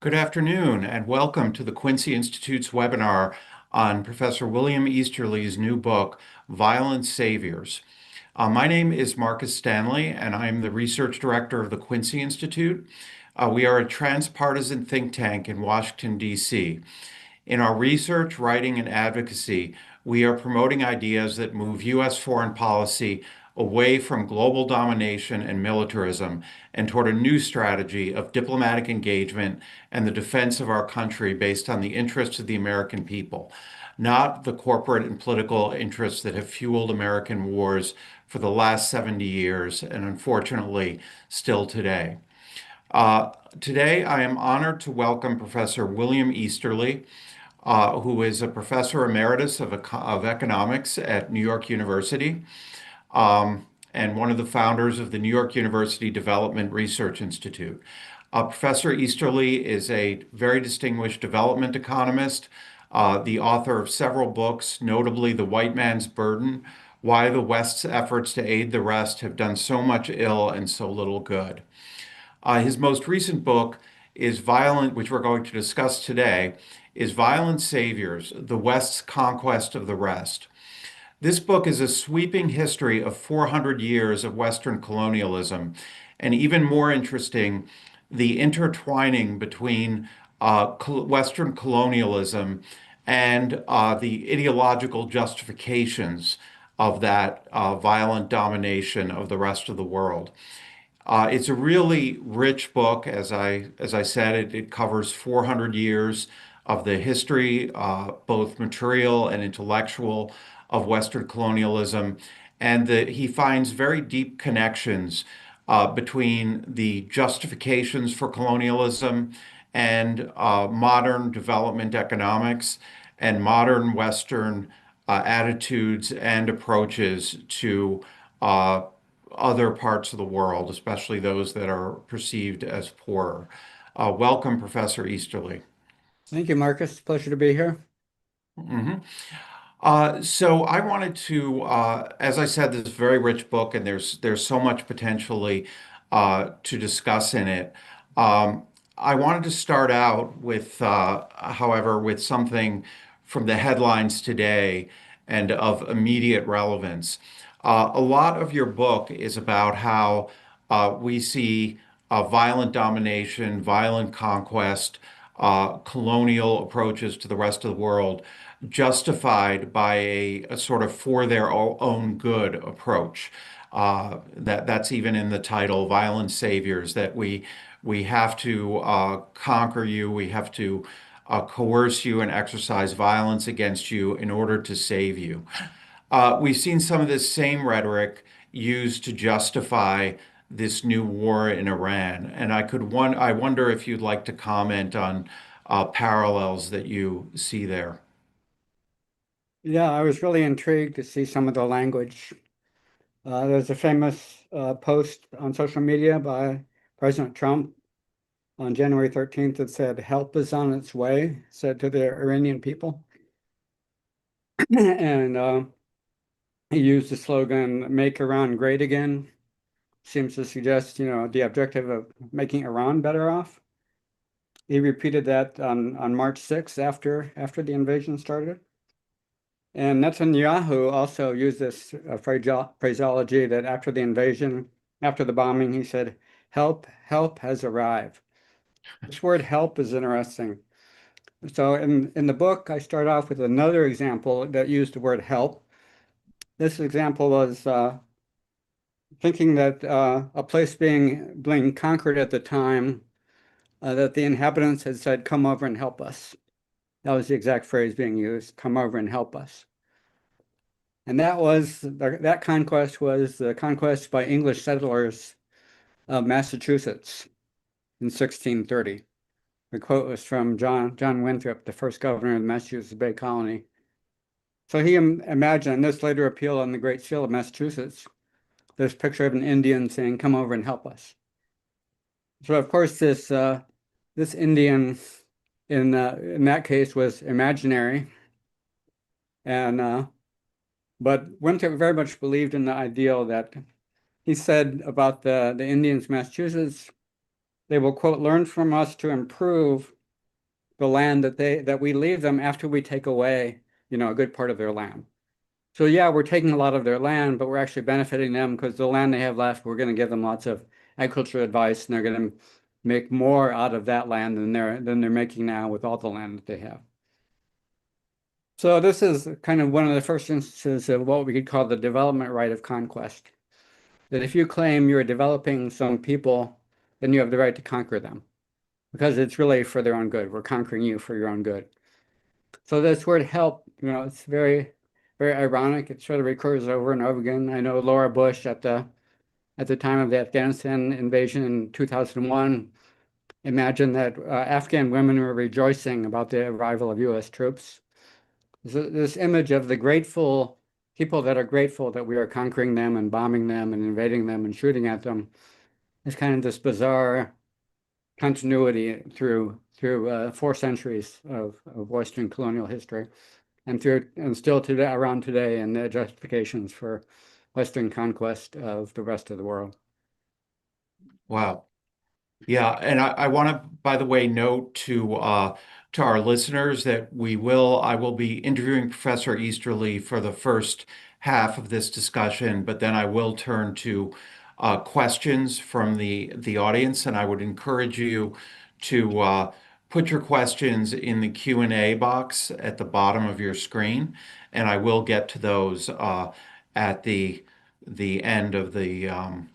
Good afternoon, and welcome to the Quincy Institute's webinar on Professor William Easterly's new book, Violent Saviors. My name is Marcus Stanley, and I'm the research director of the Quincy Institute. We are a transpartisan think tank in Washington, D.C. In our research, writing, and advocacy, we are promoting ideas that move U.S. foreign policy away from global domination and militarism and toward a new strategy of diplomatic engagement and the defense of our country based on the interests of the American people, not the corporate and political interests that have fueled American wars for the last 70 years and unfortunately still today. Today, I am honored to welcome Professor William Easterly, who is a professor emeritus of economics at New York University, and one of the founders of the New York University Development Research Institute. Professor Easterly is a very distinguished development economist, the author of several books, notably The White Man's Burden: Why the West's Efforts to Aid the Rest Have Done So Much Ill and So Little Good. His most recent book is which we're going to discuss today, is Violent Saviors: The West's Conquest of the Rest. This book is a sweeping history of 400 years of Western colonialism, and even more interesting, the intertwining between Western colonialism and the ideological justifications of that violent domination of the rest of the world. It's a really rich book. As I said, it covers 400 years of the history, both material and intellectual, of Western colonialism, and that he finds very deep connections between the justifications for colonialism and modern development economics and modern Western attitudes and approaches to other parts of the world, especially those that are perceived as poorer. Welcome, Professor Easterly. Thank you, Marcus. Pleasure to be here. Mhm. So I wanted to, as I said, this is a very rich book, and there's so much potentially to discuss in it. I wanted to start out with, however, with something from the headlines today and of immediate relevance. A lot of your book is about how we see violent domination, violent conquest, colonial approaches to the rest of the world justified by a sort of for their own good approach. That's even in the title, Violent Saviors, that we have to conquer you, we have to coerce you and exercise violence against you in order to save you. We've seen some of this same rhetoric used to justify this new war in Iran, and I wonder if you'd like to comment on parallels that you see there. Yeah, I was really intrigued to see some of the language. There's a famous post on social media by President Trump on January 13th that said, "Help is on its way," said to the Iranian people. And he used the slogan, "Make Iran Great Again." Seems to suggest, the objective of making Iran better off. He repeated that on March 6th after the invasion started. And Netanyahu also used this phraseology that after the invasion, after the bombing, he said, help has arrived. This word help is interesting. So in the book, I start off with another example that used the word help. This example was thinking that a place being conquered at the time, that the inhabitants had said, "Come over and help us." That was the exact phrase being used, "Come over and help us." And that conquest was the conquest by English settlers of Massachusetts in 1630. The quote was from John Winthrop, the first governor of the Massachusetts Bay Colony. So he imagined, and this later appeared on the Great Seal of Massachusetts, this picture of an Indian saying, "Come over and help us." So of course this Indian in that case was imaginary, and but Winthrop very much believed in the ideal that he said about the Indians of Massachusetts they will, quote, learn from us to improve the land that we leave them after we take away, a good part of their land. So yeah, we're taking a lot of their land, but we're actually benefiting them because the land they have left, we're going to give them lots of agricultural advice, and they're going to make more out of that land than they're making now with all the land that they have. So this is kind of one of the first instances of what we could call the development right of conquest. That if you claim you're developing some people, then you have the right to conquer them because it's really for their own good. We're conquering you for your own good. So this word help, it's very, very ironic. It sort of recurs over and over again. I know Laura Bush at the time of the Afghanistan invasion in 2001 imagined that Afghan women were rejoicing about the arrival of U.S. troops. This image of the grateful people that are grateful that we are conquering them and bombing them and invading them and shooting at them is kind of this bizarre continuity through 4 centuries of Western colonial history and still today around today and the justifications for Western conquest of the rest of the world. Wow. Yeah, and I want to, by the way, note to our listeners that I will be interviewing Professor Easterly for the first half of this discussion, but then I will turn to questions from the audience, and I would encourage you to put your questions in the Q&A box at the bottom of your screen, and I will get to those at the end of the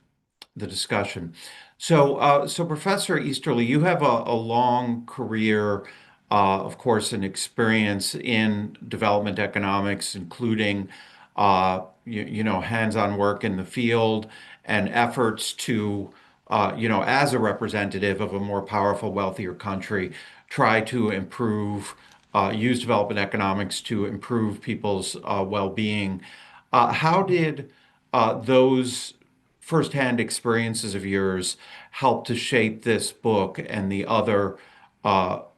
discussion. So Professor Easterly, you have a long career, of course, and experience in development economics, including, hands-on work in the field and efforts to, as a representative of a more powerful, wealthier country, try to use development economics to improve people's well-being. How did those firsthand experiences of yours help to shape this book and the other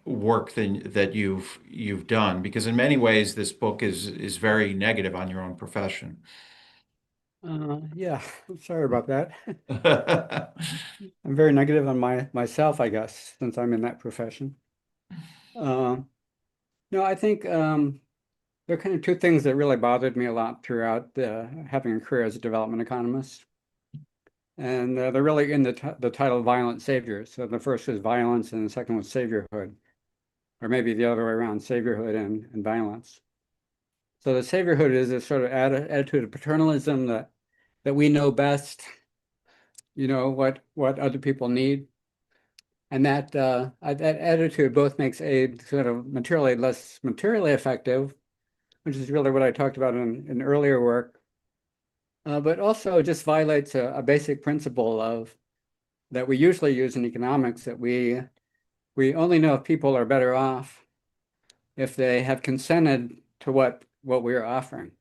work that you've done? Because in many ways, this book is very negative on your own profession. Yeah, sorry about that. I'm very negative on myself, I guess, since I'm in that profession. Uh, no, I think there are kind of two things that really bothered me a lot throughout having a career as a development economist. And they're really in the title Violent Saviors. So the first was violence and the second was saviorhood, or maybe the other way around, saviorhood and violence. So the saviorhood is a sort of attitude of paternalism that we know best, what other people need. And that attitude both makes aid sort of less materially effective, which is really what I talked about in earlier work, but also just violates a basic principle of that we usually use in economics, that we only know if people are better off if they have consented to what we are offering.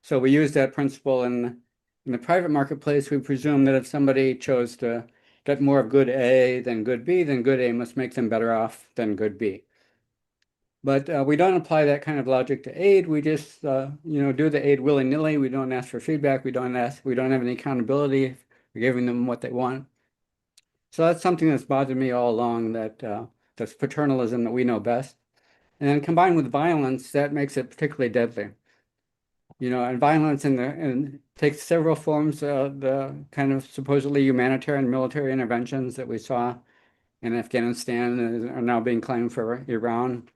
So we use that principle in the private marketplace. We presume that if somebody chose to get more of good A than good B, then good A must make them better off than good B. But we don't apply that kind of logic to aid. We just, do the aid willy-nilly. We don't ask for feedback. We don't have any accountability. We're giving them what they want. So that's something that's bothered me all along, that's paternalism that we know best. And then combined with violence, that makes it particularly deadly. And violence and takes several forms. The kind of supposedly humanitarian military interventions that we saw in Afghanistan are now being claimed for Iran.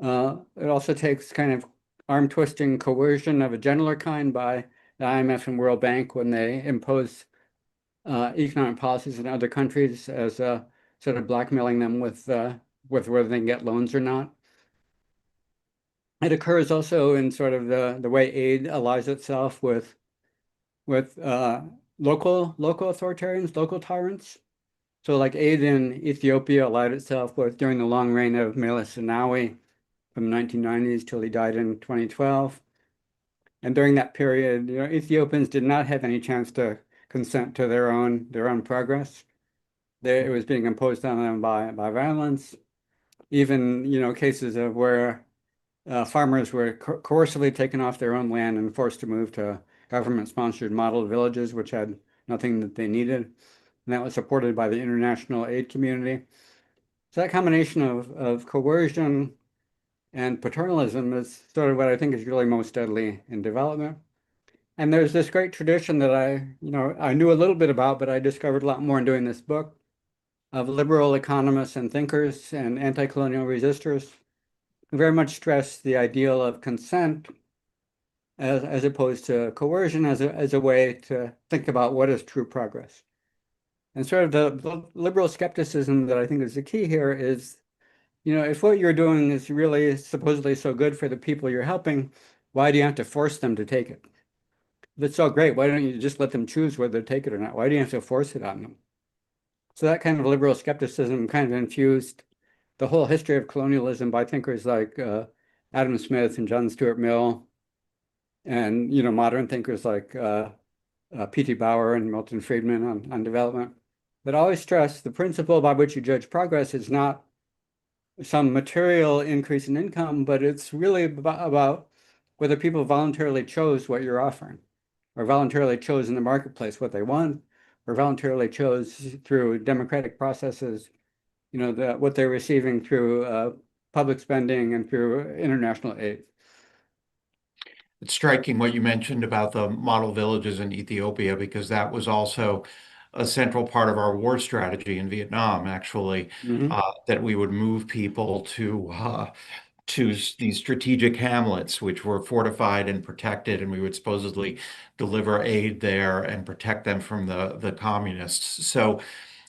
It also takes kind of arm twisting coercion of a gentler kind by the IMF and World Bank when they impose economic policies in other countries as sort of blackmailing them with whether they can get loans or not. It occurs also in sort of the way aid allies itself with local authoritarians, local tyrants. So like aid in Ethiopia allied itself with during the long reign of Meles Zenawi from the 1990s till he died in 2012. And during that period, Ethiopians did not have any chance to consent to their own progress. It was being imposed on them by violence. Even, cases of where farmers were coercively taken off their own land and forced to move to government-sponsored model villages, which had nothing that they needed. and that was supported by the international aid community. So that combination of coercion and paternalism is sort of what I think is really most deadly in development. And there's this great tradition that I knew a little bit about, but I discovered a lot more in doing this book of liberal economists and thinkers and anti-colonial resistors who very much stress the ideal of consent as opposed to coercion as a way to think about what is true progress. And sort of the liberal skepticism that I think is the key here is, if what you're doing is really supposedly so good for the people you're helping, why do you have to force them to take it? If it's so great, why don't you just let them choose whether to take it or not? Why do you have to force it on them? So that kind of liberal skepticism kind of infused the whole history of colonialism by thinkers like Adam Smith and John Stuart Mill, and modern thinkers like P.T. Bauer and Milton Friedman on development. But always stress the principle by which you judge progress is not some material increase in income, but it's really about whether people voluntarily chose what you're offering, or voluntarily chose in the marketplace what they want, or voluntarily chose through democratic processes, what they're receiving through public spending and through international aid. It's striking what you mentioned about the model villages in Ethiopia, because that was also a central part of our war strategy in Vietnam, actually, Hmm. that we would move people to these strategic hamlets, which were fortified and protected, and we would supposedly deliver aid there and protect them from the communists. So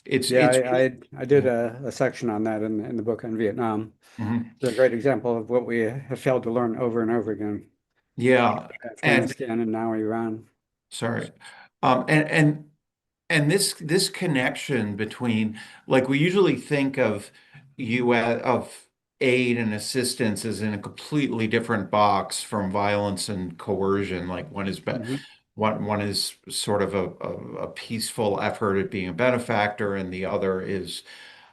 Yeah, it's I did a section on that in the book on Vietnam. Mhm. It's a great example of what we have failed to learn over and over again. Yeah, and Afghanistan and now Iran. sorry, and this connection between, like, we usually think of U.S. of aid and assistance as in a completely different box from violence and coercion. Like, Hmm. one is sort of a peaceful effort at being a benefactor, and the other is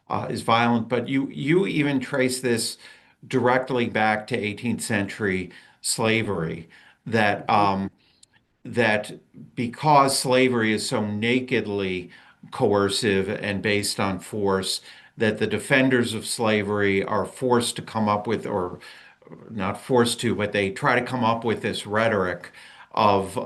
violent. But you even trace this directly back to 18th century slavery, that that because slavery is so nakedly coercive and based on force, that the defenders of slavery are forced to come up with, or not forced to, but they try to come up with this rhetoric of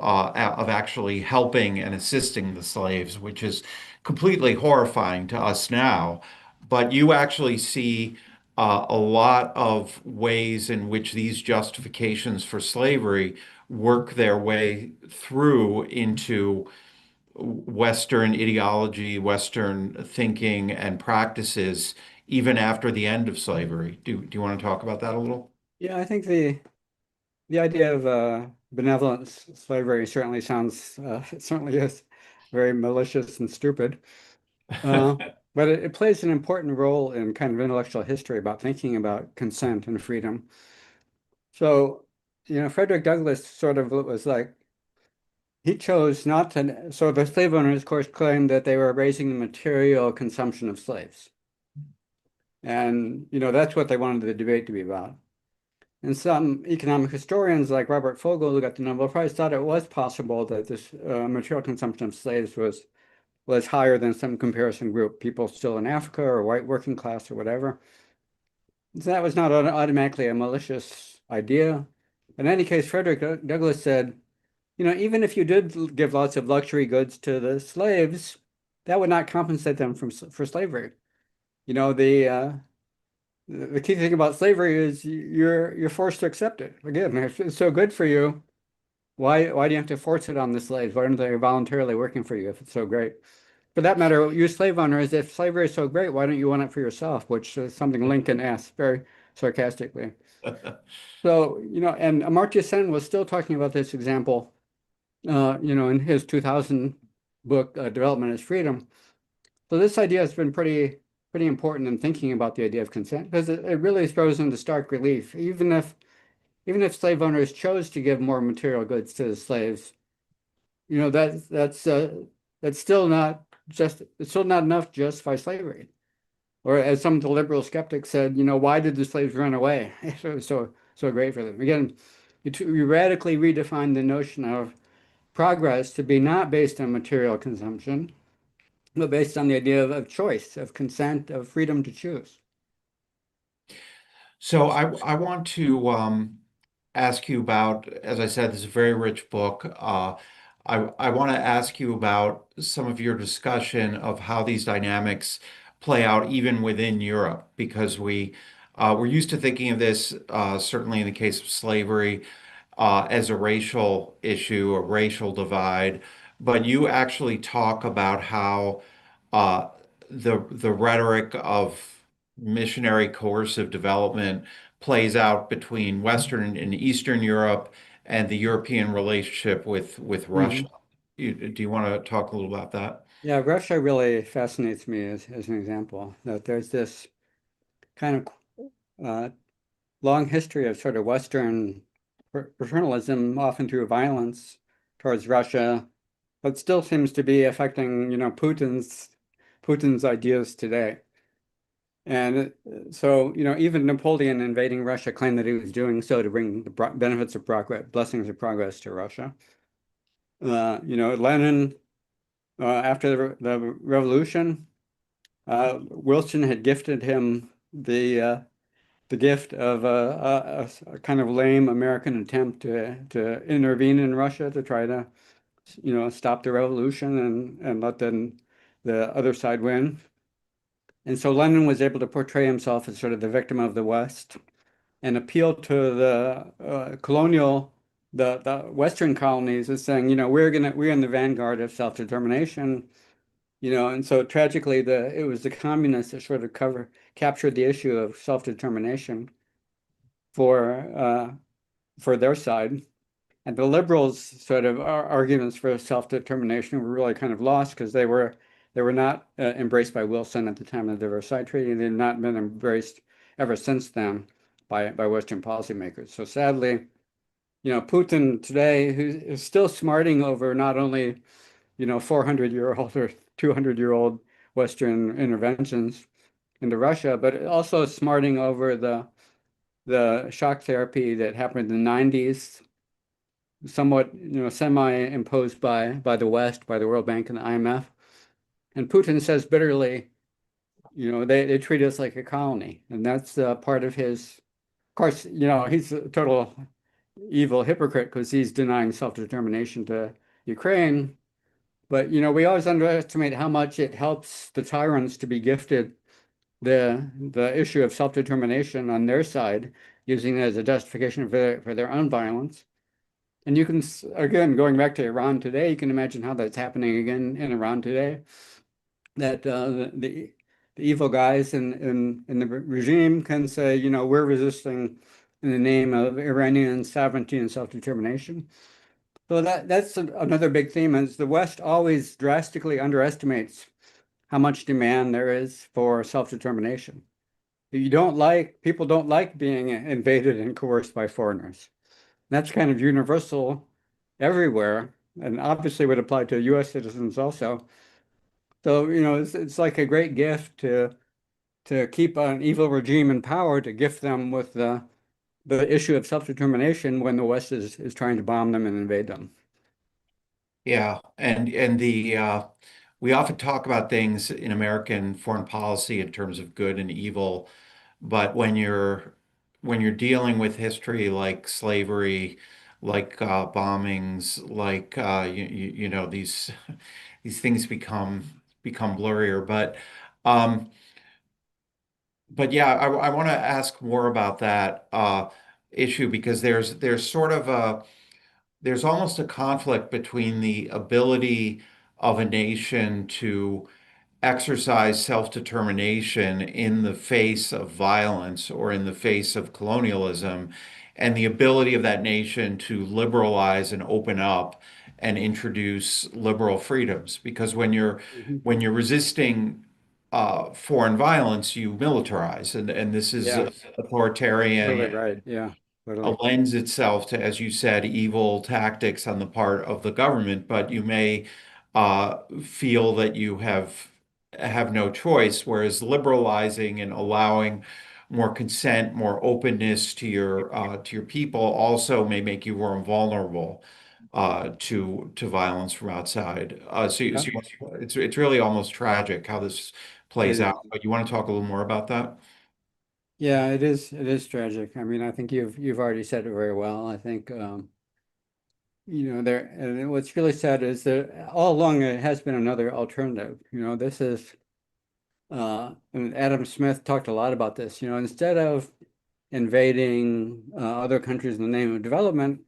actually helping and assisting the slaves, which is completely horrifying to us now. But you actually see a lot of ways in which these justifications for slavery work their way through into Western ideology, Western thinking and practices, even after the end of slavery. Do you want to talk about that a little? Yeah, I think the idea of benevolent slavery certainly sounds it certainly is very malicious and stupid. Uh, but it plays an important role in kind of intellectual history about thinking about consent and freedom. So, Frederick Douglass sort of was like, he chose not to. So the slave owners, of course, claimed that they were raising the material consumption of slaves. And, that's what they wanted the debate to be about. And some economic historians like Robert Fogel, who got the Nobel Prize, thought it was possible that this material consumption of slaves was higher than some comparison group, people still in Africa or white working class or whatever. So that was not automatically a malicious idea. In any case, Frederick Douglass said, even if you did give lots of luxury goods to the slaves, that would not compensate them for slavery. You know, the key thing about slavery is you're forced to accept it. Again, if it's so good for you, why do you have to force it on the slaves? Why aren't they voluntarily working for you if it's so great? For that matter, you slave owners, if slavery is so great, why don't you want it for yourself? Which is something Lincoln asked very sarcastically. So, and Amartya Sen was still talking about this example, in his 2000 book, Development is Freedom. So this idea has been pretty important in thinking about the idea of consent, because it really throws into stark relief. Even if slave owners chose to give more material goods to the slaves, that's still not it's still not enough to justify slavery. Or as some of the liberal skeptics said, why did the slaves run away? It was so great for them. Again, you radically redefine the notion of progress to be not based on material consumption, but based on the idea of choice, of consent, of freedom to choose. So I want to ask you about, as I said, this is a very rich book. I want to ask you about some of your discussion of how these dynamics play out even within Europe, because we're used to thinking of this, certainly in the case of slavery, as a racial issue, a racial divide, but you actually talk about how uh, the rhetoric of missionary coercive development plays out between Western and Eastern Europe and the European relationship with Russia. Mhm. Do you want to talk a little about that? Yeah, Russia really fascinates me as an example, that there's this kind of long history of sort of Western paternalism, often through violence towards Russia, but still seems to be affecting, Putin's ideas today. And so, even Napoleon invading Russia claimed that he was doing so to bring the benefits of progress, blessings of progress to Russia. Lenin, after the revolution, Wilson had gifted him the gift of a kind of lame American attempt to intervene in Russia to try to, stop the revolution and let the other side win. And so Lenin was able to portray himself as sort of the victim of the West and appeal to the the Western colonies as saying, we're in the vanguard of self-determination, and so tragically it was the communists that sort of captured the issue of self-determination for for their side. And the liberals' sort of arguments for self-determination were really kind of lost because they were not embraced by Wilson at the time of the Versailles Treaty. They've not been embraced ever since then by Western policymakers. So sadly, Putin today, who is still smarting over not only 400-year-old or 200-year-old Western interventions into Russia, but also smarting over the shock therapy that happened in the 90s, somewhat, semi-imposed by the West, by the World Bank and the IMF. And Putin says bitterly, they treat us like a colony. And that's part of of course, he's a total evil hypocrite because he's denying self-determination to Ukraine. But, we always underestimate how much it helps the tyrants to be gifted the issue of self-determination on their side, using it as a justification for their own violence. And you can, again, going back to Iran today, you can imagine how that's happening again in Iran today. That the evil guys in the regime can say, we're resisting in the name of Iranian sovereignty and self-determination. So that's another big theme is the West always drastically underestimates how much demand there is for self-determination. People don't like being invaded and coerced by foreigners. That's kind of universal everywhere, and obviously would apply to US citizens also. So, it's like a great gift to keep an evil regime in power, to gift them with the issue of self-determination when the West is trying to bomb them and invade them. Yeah, and the we often talk about things in American foreign policy in terms of good and evil, but when you're dealing with history like slavery, like bombings, like these these things become blurrier. Um, but yeah, I want to ask more about that issue because there's sort of there's almost a conflict between the ability of a nation to exercise self-determination in the face of violence or in the face of colonialism, and the ability of that nation to liberalize and open up and introduce liberal freedoms. Because Mhm. when you're resisting foreign violence, you militarize, and this is Yeah, totally authoritarian, right. Yeah, totally. lends itself to, as you said, evil tactics on the part of the government, but you may feel that you have no choice, whereas liberalizing and allowing more consent, more openness to your people also may make you more vulnerable. to violence from outside. Yeah, It's really almost tragic how this it plays out. is. But you want to talk a little more about that? Yeah, it is. It is tragic. I mean, I think you've already said it very well. I think there, and what's really sad is that all along it has been another alternative. This is and Adam Smith talked a lot about this. Instead of invading other countries in the name of development,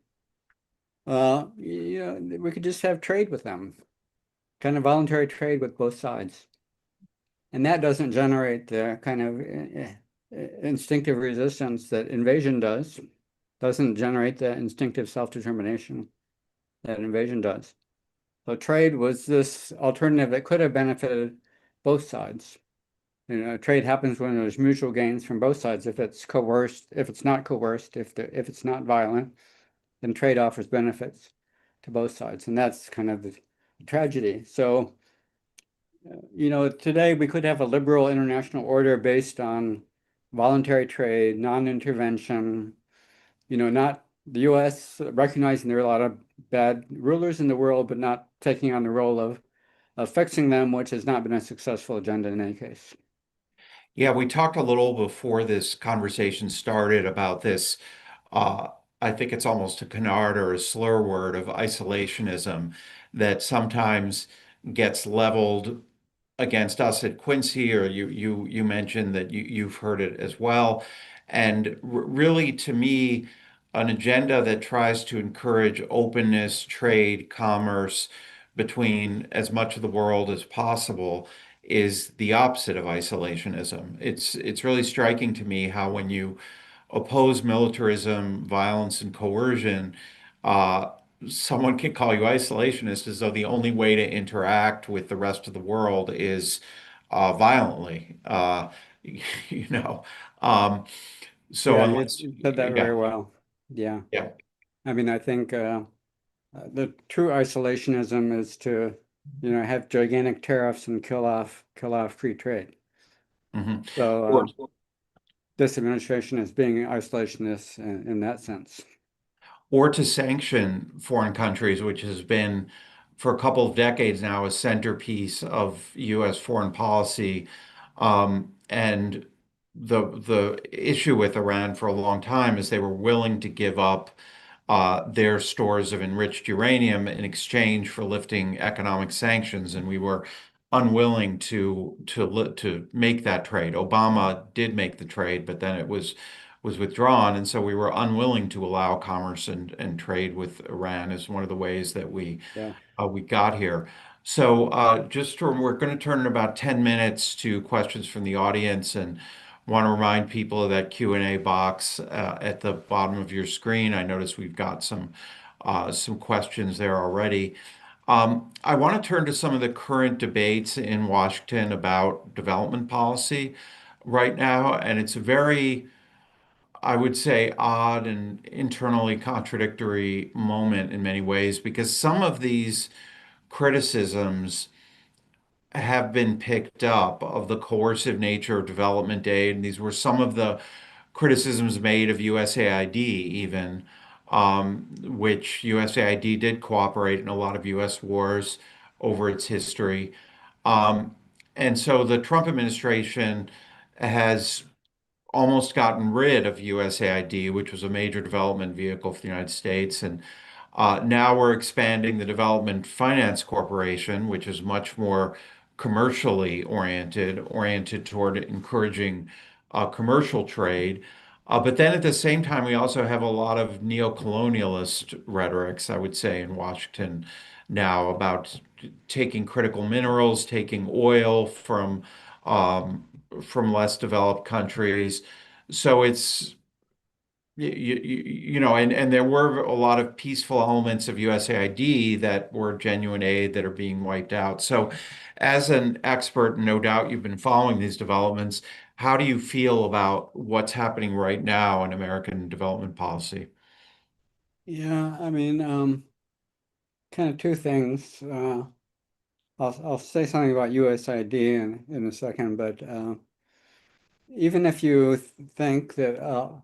we could just have trade with them, kind of voluntary trade with both sides. And that doesn't generate the kind of instinctive resistance that invasion does, doesn't generate the instinctive self-determination that invasion does. So trade was this alternative that could have benefited both sides. Trade happens when there's mutual gains from both sides. If it's coerced, if it's not coerced, if it's not violent, then trade offers benefits to both sides, and that's kind of the tragedy. So, today we could have a liberal international order based on voluntary trade, non-intervention, not the US recognizing there are a lot of bad rulers in the world, but not taking on the role of fixing them, which has not been a successful agenda in any case. Yeah, we talked a little before this conversation started about this. Uh, I think it's almost a canard or a slur word of isolationism that sometimes gets leveled against us at Quincy, or you mentioned that you've heard it as well. And really, to me, an agenda that tries to encourage openness, trade, commerce between as much of the world as possible is the opposite of isolationism. It's really striking to me how when you oppose militarism, violence, and coercion, uh, someone can call you isolationist as though the only way to interact with the rest of the world is violently. You know, um, so Yeah, unless, you said that yeah, very well. Yeah. yeah. I mean, I think the true isolationism is to, have gigantic tariffs and kill off free trade. Hmm. So Or this administration is being isolationist in that sense. or to sanction foreign countries, which has been for a couple of decades now a centerpiece of U.S. foreign policy. And the issue with Iran for a long time is they were willing to give up their stores of enriched uranium in exchange for lifting economic sanctions, and we were unwilling to make that trade. Obama did make the trade, but then it was withdrawn, and so we were unwilling to allow commerce and trade with Iran as one of the ways that Yeah. we got here. So we're going to turn in about 10 minutes to questions from the audience and want to remind people of that Q&A box at the bottom of your screen. I notice we've got some questions there already. I want to turn to some of the current debates in Washington about development policy right now, and it's a very, I would say, odd and internally contradictory moment in many ways because some of these criticisms have been picked up of the coercive nature of development aid. And these were some of the criticisms made of USAID, even, which USAID did cooperate in a lot of US wars over its history. Um, and so the Trump administration has almost gotten rid of USAID, which was a major development vehicle for the United States. And now we're expanding the Development Finance Corporation, which is much more commercially oriented toward encouraging commercial trade. But then at the same time, we also have a lot of neo-colonialist rhetorics, I would say, in Washington now about taking critical minerals, taking oil um, from less developed countries. So and there were a lot of peaceful elements of USAID that were genuine aid that are being wiped out. So, as an expert, no doubt you've been following these developments. How do you feel about what's happening right now in American development policy? Yeah, I mean, kind of two things. I'll say something about USID in a second, but even if you think that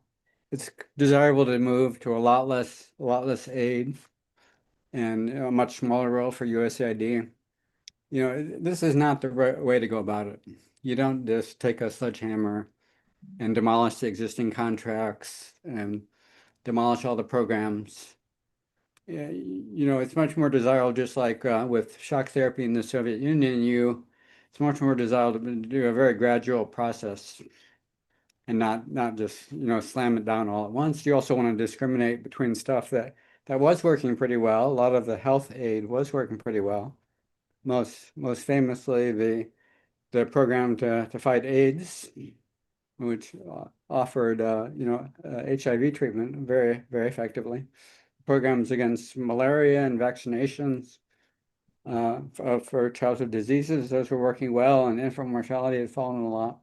it's desirable to move to a lot less aid, and a much smaller role for USAID. This is not the right way to go about it. You don't just take a sledgehammer and demolish the existing contracts and demolish all the programs. Yeah, it's much more desirable, just like with shock therapy in the Soviet Union, it's much more desirable to do a very gradual process and not just, slam it down all at once. You also want to discriminate between stuff that was working pretty well. A lot of the health aid was working pretty well. Most famously, the program to fight AIDS, which offered HIV treatment very very effectively. Programs against malaria and vaccinations for childhood diseases, those were working well, and infant mortality had fallen a lot.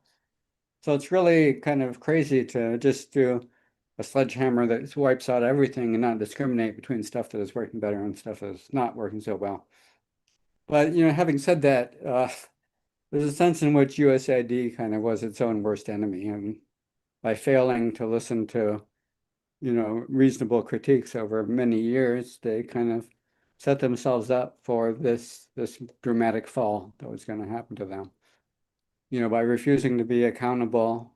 So it's really kind of crazy to just do a sledgehammer that wipes out everything and not discriminate between stuff that is working better and stuff that is not working so well. But having said that, there's a sense in which USAID kind of was its own worst enemy, and by failing to listen to reasonable critiques over many years, they kind of set themselves up for this dramatic fall that was going to happen to them. By refusing to be accountable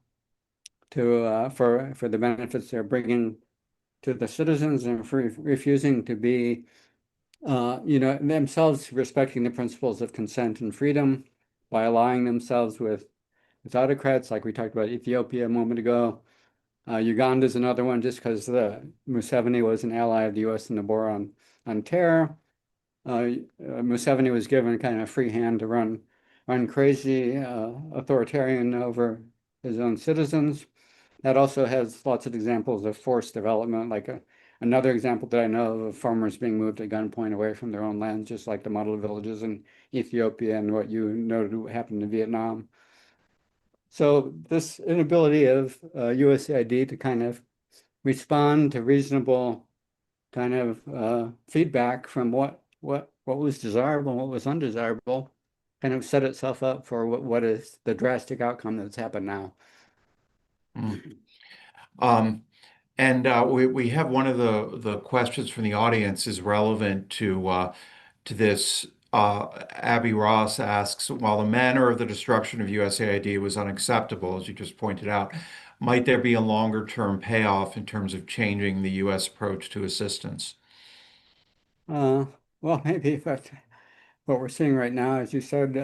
to for the benefits they're bringing to the citizens, and for refusing to be themselves respecting the principles of consent and freedom by allying themselves with autocrats, like we talked about Ethiopia a moment ago. Uganda is another one, just because Museveni was an ally of the U.S. in the war on terror. Museveni was given kind of free hand to run crazy, authoritarian over his own citizens. That also has lots of examples of forced development, like another example that I know of farmers being moved at gunpoint away from their own lands, just like the model villages in Ethiopia and what you noted happened in Vietnam. So this inability of USAID to kind of respond to reasonable kind of feedback from what was desirable and what was undesirable kind of set itself up for what is the drastic outcome that's happened now. Mm. Um, and we have one of the questions from the audience is relevant to this. Abby Ross asks, while the manner of the destruction of USAID was unacceptable, as you just pointed out, might there be a longer term payoff in terms of changing the U.S. approach to assistance? Uh, well, maybe, but what we're seeing right now, as you said,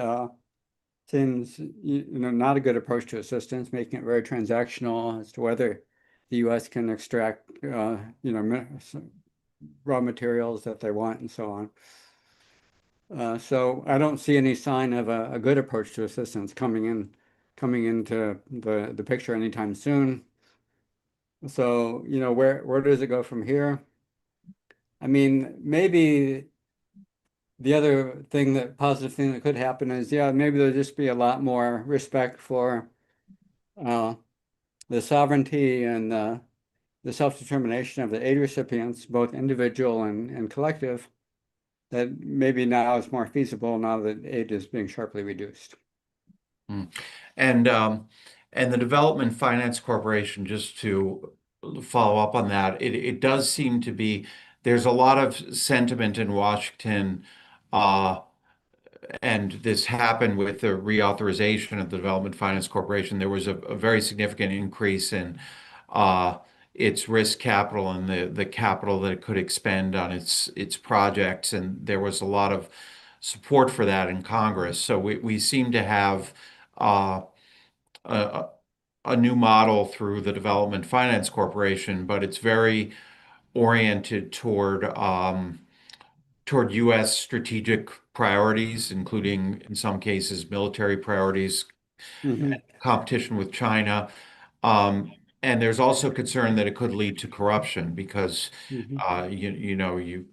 seems not a good approach to assistance, making it very transactional as to whether the U.S. can extract raw materials that they want and so on. So I don't see any sign of a good approach to assistance coming into the picture anytime soon. So, where does it go from here? I mean, maybe the other positive thing that could happen is, yeah, maybe there'll just be a lot more respect for uh, the sovereignty and the self-determination of the aid recipients, both individual and collective, that maybe now is more feasible now that aid is being sharply reduced. Mm. And and the Development Finance Corporation, just to follow up on that, it does seem to be there's a lot of sentiment in Washington, uh, and this happened with the reauthorization of the Development Finance Corporation. There was a very significant increase in uh, its risk capital and the capital that it could expend on its projects, and there was a lot of support for that in Congress. So we seem to have uh, a, a new model through the Development Finance Corporation, but it's very oriented toward U.S. strategic priorities, including in some cases military priorities, Hmm. competition with China. And there's also concern that it could lead to corruption because Hmm. you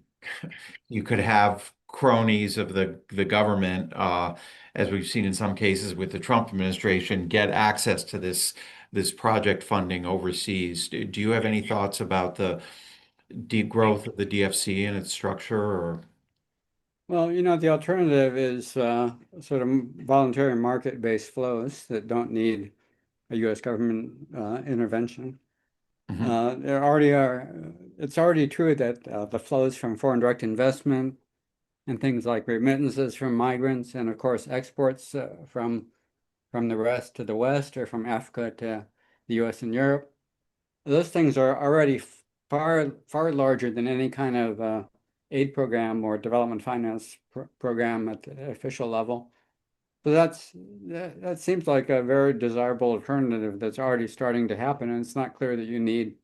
you could have cronies of the government, as we've seen in some cases with the Trump administration, get access to this project funding overseas. Do you have any thoughts about the growth of the DFC and its structure? Or Well, the alternative is sort of voluntary market-based flows that don't need a U.S. government intervention. Mhm. There already are it's already true that the flows from foreign direct investment and things like remittances from migrants and of course exports from the West to the West or from Africa to the US and Europe. Those things are already far larger than any kind of aid program or development finance program at the official level. So that seems like a very desirable alternative that's already starting to happen, and it's not clear that you need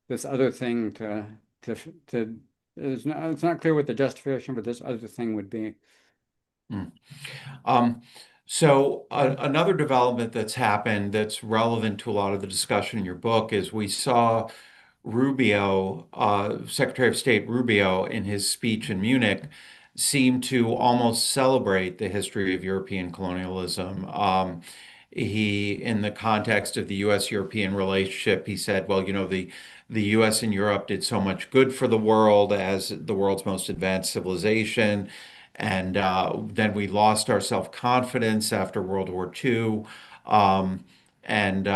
this other thing to to it's not clear what the justification for this other thing would be. Mm. Um, Another development that's happened that's relevant to a lot of the discussion in your book is we saw Rubio, Secretary of State Rubio, in his speech in Munich, seemed to almost celebrate the history of European colonialism. In the context of the U.S.-European relationship, he said, "Well, the U.S. and Europe did so much good for the world as the world's most advanced civilization, and then we lost our self-confidence after World War II." And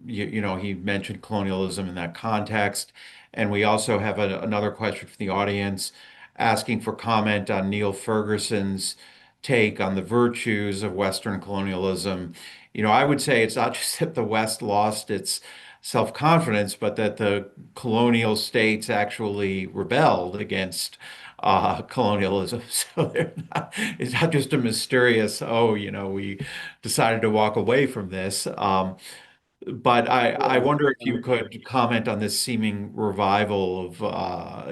he mentioned colonialism in that context. And we also have another question from the audience asking for comment on Neil Ferguson's take on the virtues of Western colonialism. I would say it's not just that the West lost its self-confidence, but that the colonial states actually rebelled against colonialism. So it's not just a mysterious, oh, we decided to walk away from this. But I Yeah, wonder if you could comment on this seeming revival of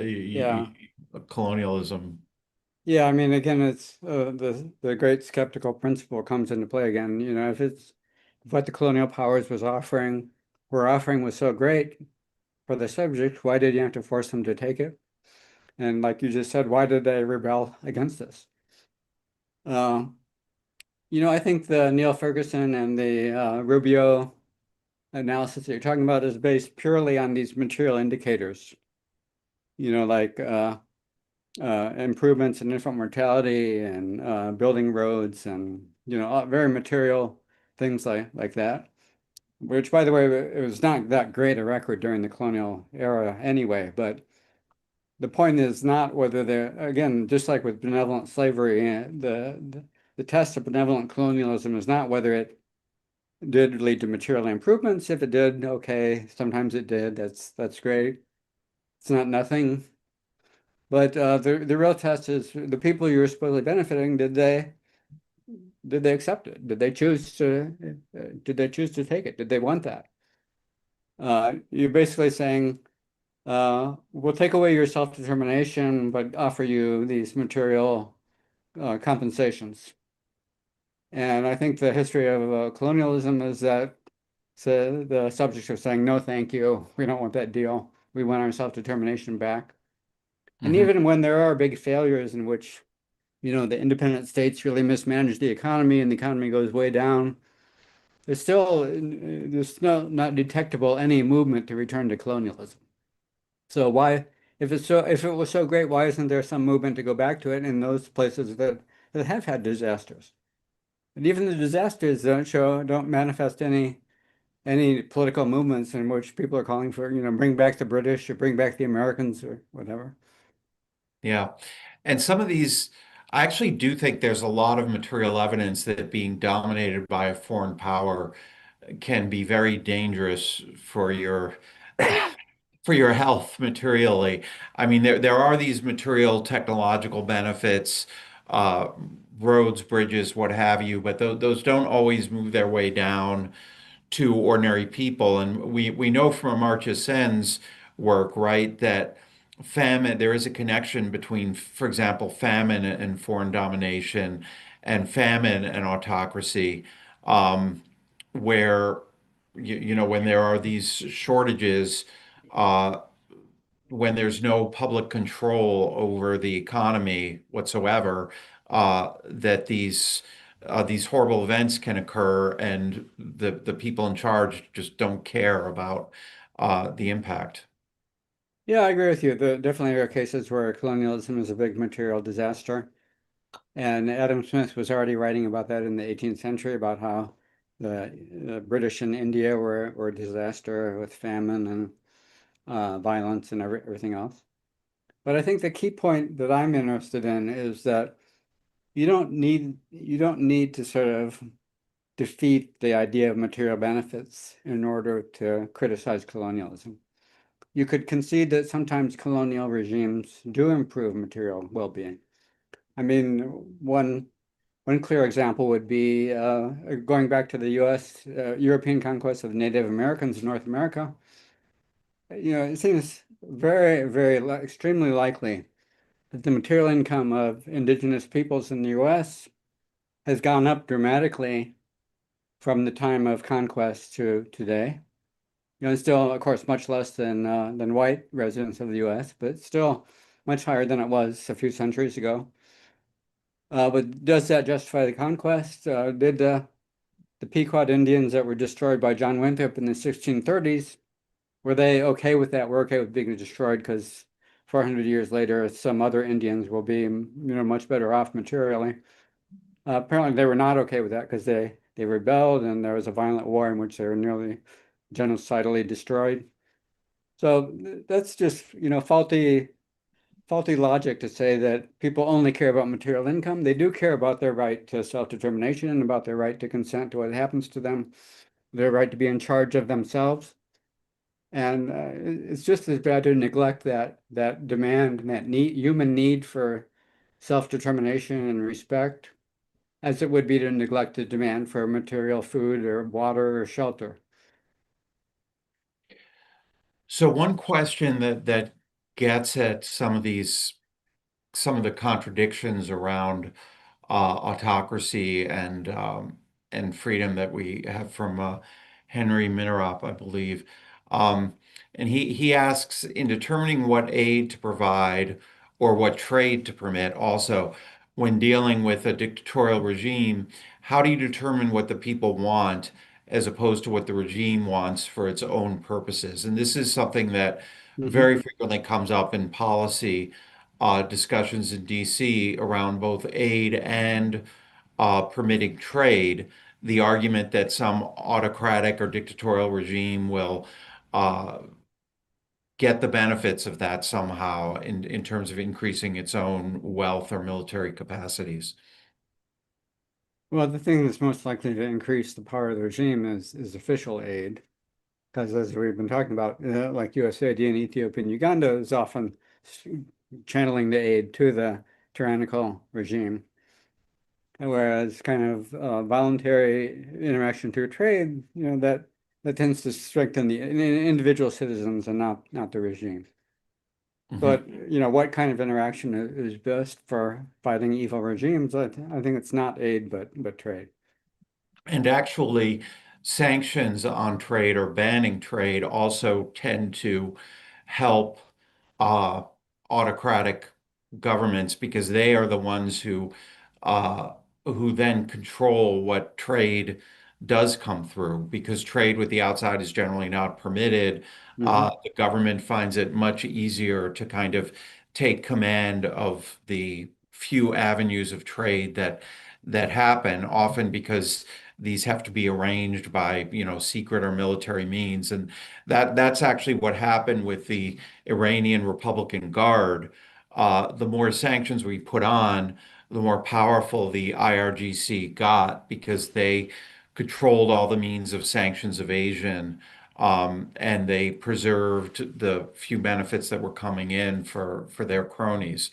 yeah, colonialism. yeah. I mean, again, it's the great skeptical principle comes into play again. If what the colonial powers were offering was so great for the subject, why did you have to force them to take it? And like you just said, why did they rebel against this? Uh, I think the Neil Ferguson and the Rubio analysis that you're talking about is based purely on these material indicators, like improvements in infant mortality and building roads and, very material things like that, which, by the way, it was not that great a record during the colonial era anyway. But the point is not whether they're, again, just like with benevolent slavery, the test of benevolent colonialism is not whether it did lead to material improvements. If it did, okay, sometimes it did. That's great. It's not nothing. But the real test is the people you're supposedly benefiting, did they accept it? Did they choose to take it? Did they want that? You're basically saying, we'll take away your self-determination, but offer you these material compensations. And I think the history of colonialism is that the subjects are saying, no, thank you. We don't want that deal. We want our self-determination back. And Hmm. even when there are big failures in which, the independent states really mismanage the economy and the economy goes way down, there's not detectable any movement to return to colonialism. So if it was so great, why isn't there some movement to go back to it in those places that have had disasters? And even the disasters don't manifest any political movements in which people are calling for, bring back the British or bring back the Americans or whatever. Yeah. And some of these, I actually do think there's a lot of material evidence that being dominated by a foreign power can be very dangerous for your health materially. I mean, there are these material technological benefits, uh, roads, bridges, what have you, but those don't always move their way down to ordinary people. And we know from Amartya Sen's work, right, that there is a connection between, for example, famine and foreign domination, and famine and autocracy, where when there are these shortages, uh, when there's no public control over the economy whatsoever, that these horrible events can occur, and the people in charge just don't care about the impact. Yeah, I agree with you. There definitely are cases where colonialism is a big material disaster. And Adam Smith was already writing about that in the 18th century, about how the British in India were a disaster with famine. violence and everything else. But I think the key point that I'm interested in is that you don't need to sort of defeat the idea of material benefits in order to criticize colonialism. You could concede that sometimes colonial regimes do improve material well-being. I mean, one clear example would be going back to the U.S. European conquest of Native Americans in North America. It seems extremely likely that the material income of indigenous peoples in the U.S. has gone up dramatically from the time of conquest to today. It's still, of course, much less than white residents of the U.S., but still much higher than it was a few centuries ago. But does that justify the conquest? Did the Pequot Indians that were destroyed by John Winthrop in the 1630s, were they okay with that? We're okay with being destroyed because 400 years later, some other Indians will be, much better off materially. Apparently, they were not okay with that because they rebelled and there was a violent war in which they were nearly genocidally destroyed. So that's just, faulty logic to say that people only care about material income. They do care about their right to self-determination and about their right to consent to what happens to them, their right to be in charge of themselves. And it's just as bad to neglect that demand, that human need for self-determination and respect, as it would be to neglect the demand for material food or water or shelter. So one question that gets at some of the contradictions around autocracy and freedom that we have from Henry Minerup, I believe. Um, and he asks, in determining what aid to provide or what trade to permit, also when dealing with a dictatorial regime, how do you determine what the people want as opposed to what the regime wants for its own purposes? And this is something that Mhm. very frequently comes up in policy discussions in DC around both aid and permitting trade, the argument that some autocratic or dictatorial regime will uh, get the benefits of that somehow in terms of increasing its own wealth or military capacities. Well, the thing that's most likely to increase the power of the regime is official aid, because as we've been talking about, like USAID in Ethiopia and Uganda is often channeling the aid to the tyrannical regime, whereas kind of voluntary interaction through trade, that tends to strengthen the individual citizens and not the regime. Mhm. But what kind of interaction is best for fighting evil regimes? I think it's not aid, but trade. And actually, sanctions on trade or banning trade also tend to help uh, autocratic governments because they are the ones uh, who then control what trade does come through. Because trade with the outside is generally not permitted, Hmm. the government finds it much easier to kind of take command of the few avenues of trade that happen, often because these have to be arranged by, secret or military means. And that's actually what happened with the Iranian Republican Guard. The more sanctions we put on, the more powerful the IRGC got because they controlled all the means of sanctions evasion. And they preserved the few benefits that were coming in for their cronies.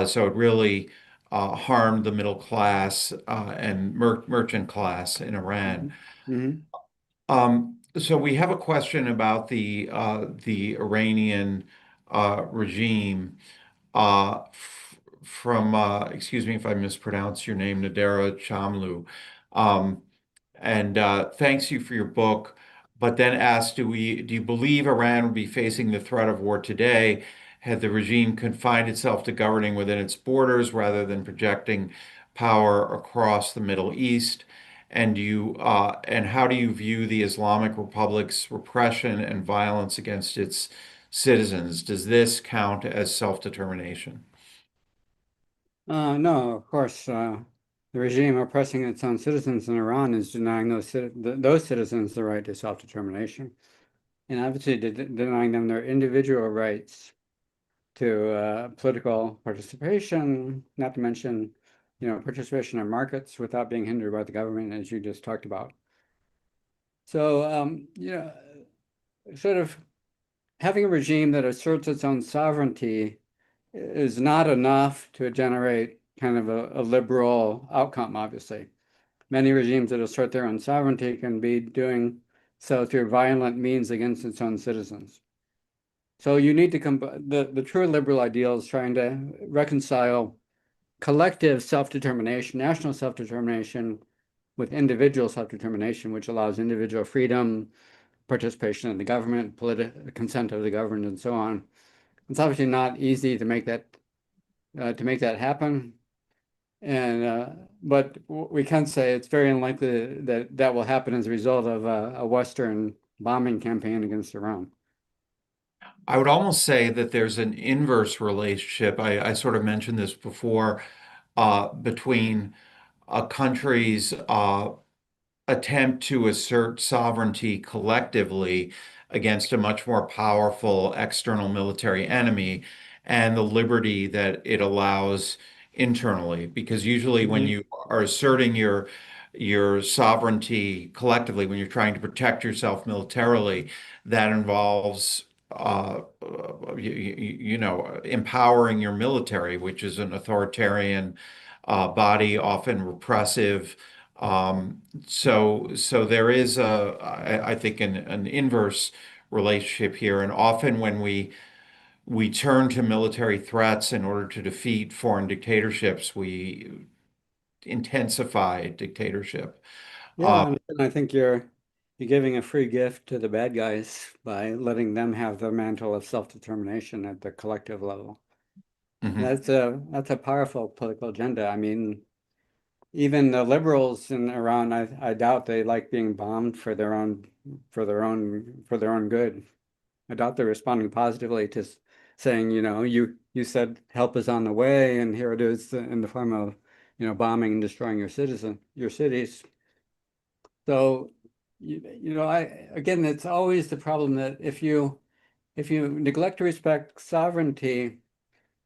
So it really harmed the middle class and merchant class in Iran. Hmm. Hmm. So we have a question about the Iranian regime from excuse me if I mispronounce your name, Nadera Chamlu. Um, and thanks you for your book, but then asked, do you believe Iran would be facing the threat of war today had the regime confined itself to governing within its borders rather than projecting power across the Middle East? And how do you view the Islamic Republic's repression and violence against its citizens? Does this count as self-determination? No, of course, the regime oppressing its own citizens in Iran is denying those citizens the right to self-determination. and obviously denying them their individual rights to political participation, not to mention, participation in markets without being hindered by the government, as you just talked about. So, sort of having a regime that asserts its own sovereignty is not enough to generate kind of a liberal outcome, obviously. Many regimes that assert their own sovereignty can be doing so through violent means against its own citizens. So you need to the true liberal ideal is trying to reconcile collective self-determination, national self-determination with individual self-determination, which allows individual freedom, participation in the government, political consent of the government, and so on. It's obviously not easy to make that happen, but we can say it's very unlikely that that will happen as a result of a Western bombing campaign against Iran. I would almost say that there's an inverse relationship. I sort of mentioned this before, between a country's attempt to assert sovereignty collectively against a much more powerful external military enemy and the liberty that it allows internally. Because usually when Mhm. you are asserting your sovereignty collectively, when you're trying to protect yourself militarily, that involves empowering your military, which is an authoritarian body, often repressive. So there is I think an inverse relationship here, and often when we turn to military threats in order to defeat foreign dictatorships, we intensify dictatorship. Yeah, and I think you're giving a free gift to the bad guys by letting them have the mantle of self-determination at the collective level. And Mhm. that's a powerful political agenda. I mean, even the liberals in Iran, I doubt they like being bombed for their own good. I doubt they're responding positively to saying, you said help is on the way, and here it is in the form of, bombing and destroying your cities. So, again, it's always the problem that if you neglect to respect sovereignty,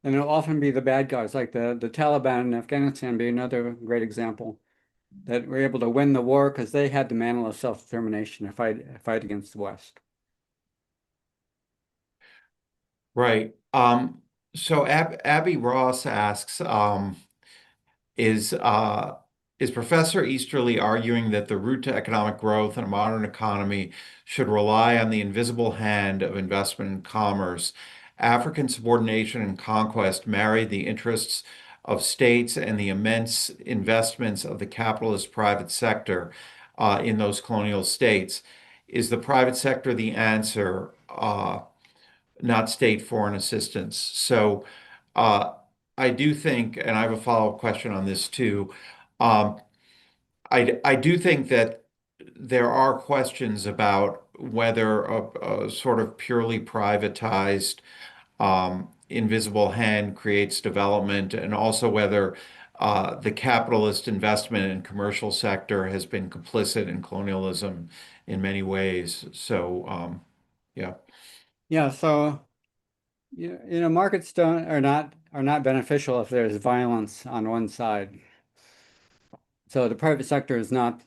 then it'll often be the bad guys, like the Taliban in Afghanistan be another great example, that were able to win the war because they had the mantle of self-determination to fight against the West. Right. So Abby Ross asks, is uh, is Professor Easterly arguing that the route to economic growth in a modern economy should rely on the invisible hand of investment and commerce? African subordination and conquest married the interests of states and the immense investments of the capitalist private sector in those colonial states. Is the private sector the answer, not state foreign assistance? So uh, I do think, and I have a follow-up question on this too. Um, I do think that there are questions about whether a sort of purely privatized invisible hand creates development, and also whether the capitalist investment and commercial sector has been complicit in colonialism in many ways. So, yeah. Yeah, so markets don't are not beneficial if there's violence on one side. So the private sector is not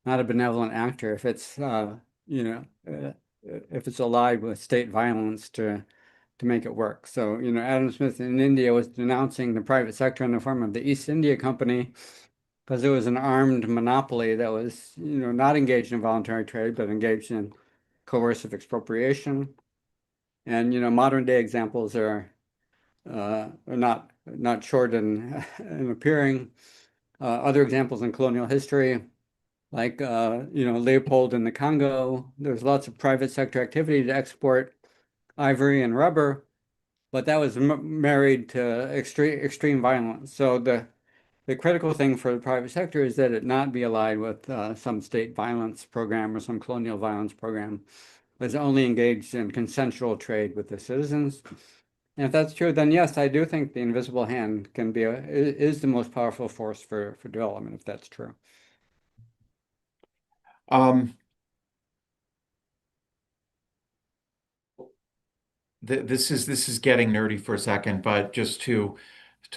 a benevolent actor if it's you know if it's allied with state violence to make it work. So, Adam Smith in India was denouncing the private sector in the form of the East India Company because it was an armed monopoly that was, not engaged in voluntary trade, but engaged in coercive expropriation. And, modern day examples are not short in, in appearing. Other examples in colonial history, like, Leopold in the Congo, there's lots of private sector activity to export ivory and rubber, but that was married to extreme violence. So the critical thing for the private sector is that it not be allied with some state violence program or some colonial violence program, but is only engaged in consensual trade with the citizens. And if that's true, then yes, I do think the invisible hand is the most powerful force for development, if that's true. Um, This is getting nerdy for a second, but just to